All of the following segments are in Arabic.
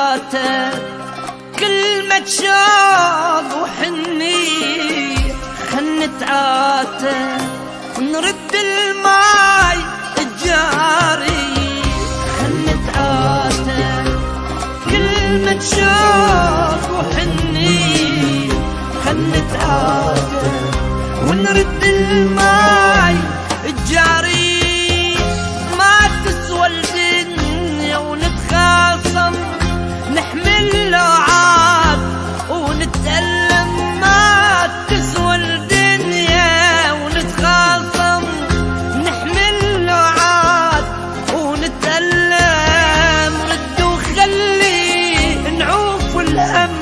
نتعاتب كلمة شوق وحنية، خل نتعاتب ونرد الماي الجاري، خل نتعاتب كلمة شوق وحنية، خل نتعاتب ونرد الماي الجاري. ما تسوى الدنيا ونتخاصم نحمل لعاب ونتألم، ما تسوى الدنيا ونتخاصم نحمل لعاب ونتألم. رد وخلي نعوف الهم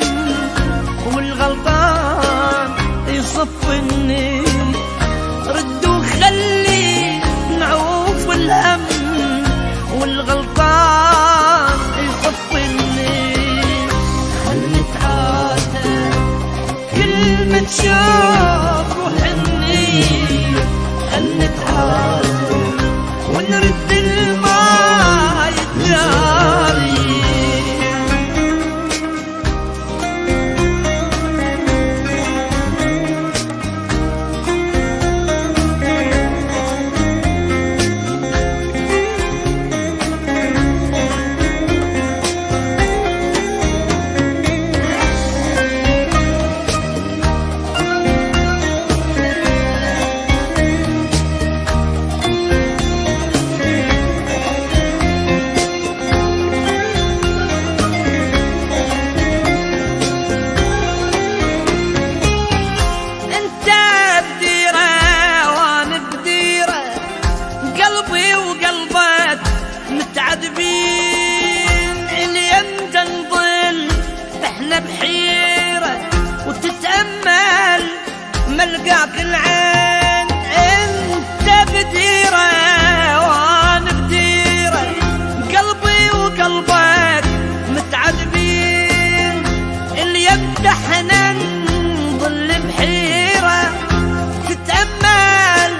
والغلطان يصفني، رد وخلي نعوف الهم والغلطان يصفني. خل نتعاتب كلمة شوق وحنية، خل نتعاتب ونرد الماي الجاري. بحيرة وتتأمل ملقاك العين، انت بديرة وانا بديرة، قلبي وقلبك متعذبين، اللي يمدحنا نظل بحيرة تتأمل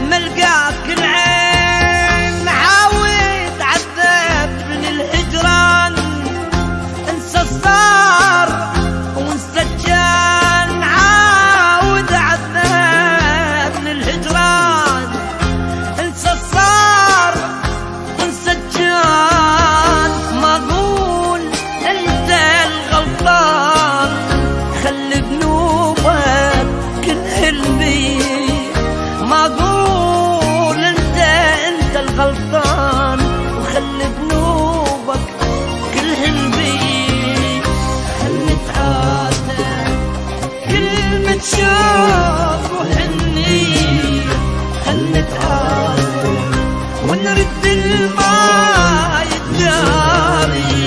ملقاك العين. عاود عذب من الهجران انسى الصار وانسى الجان، عاود عذاب للهجران انسى الصار وانسى الجان. ما اقول انت الغلطان خلي ذنوبك كل بيه، ما اقول انت الغلطان وخلي ذنوبك كل بيه. خل نتعاتب كلمة شوق وحنية، خل نتعاتب ونرد الماي الجاري.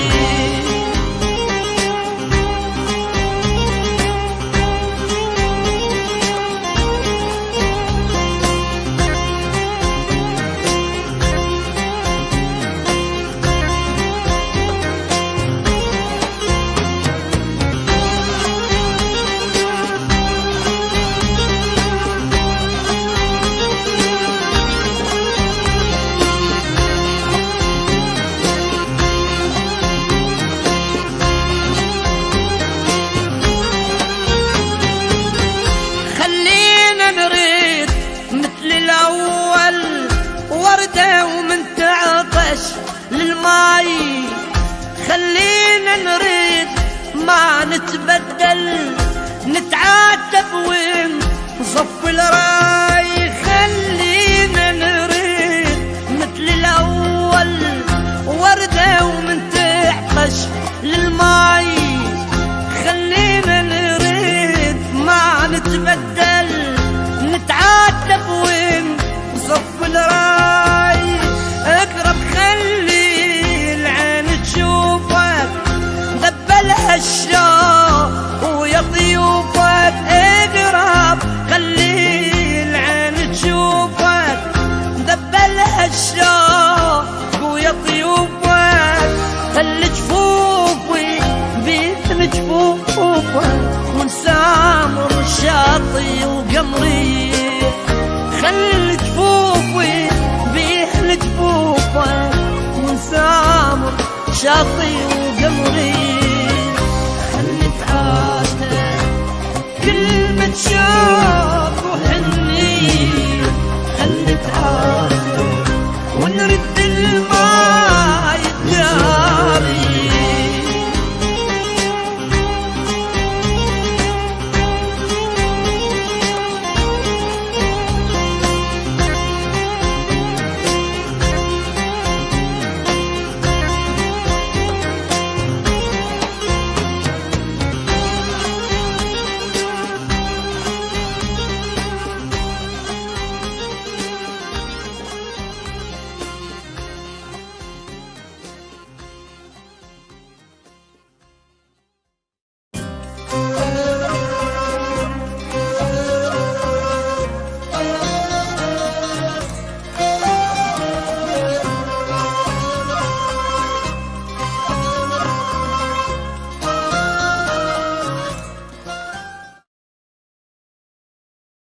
وردة ومن تعطش للماي، خلينا نريد ما نتبدل، نتعاتب ونصف الراي.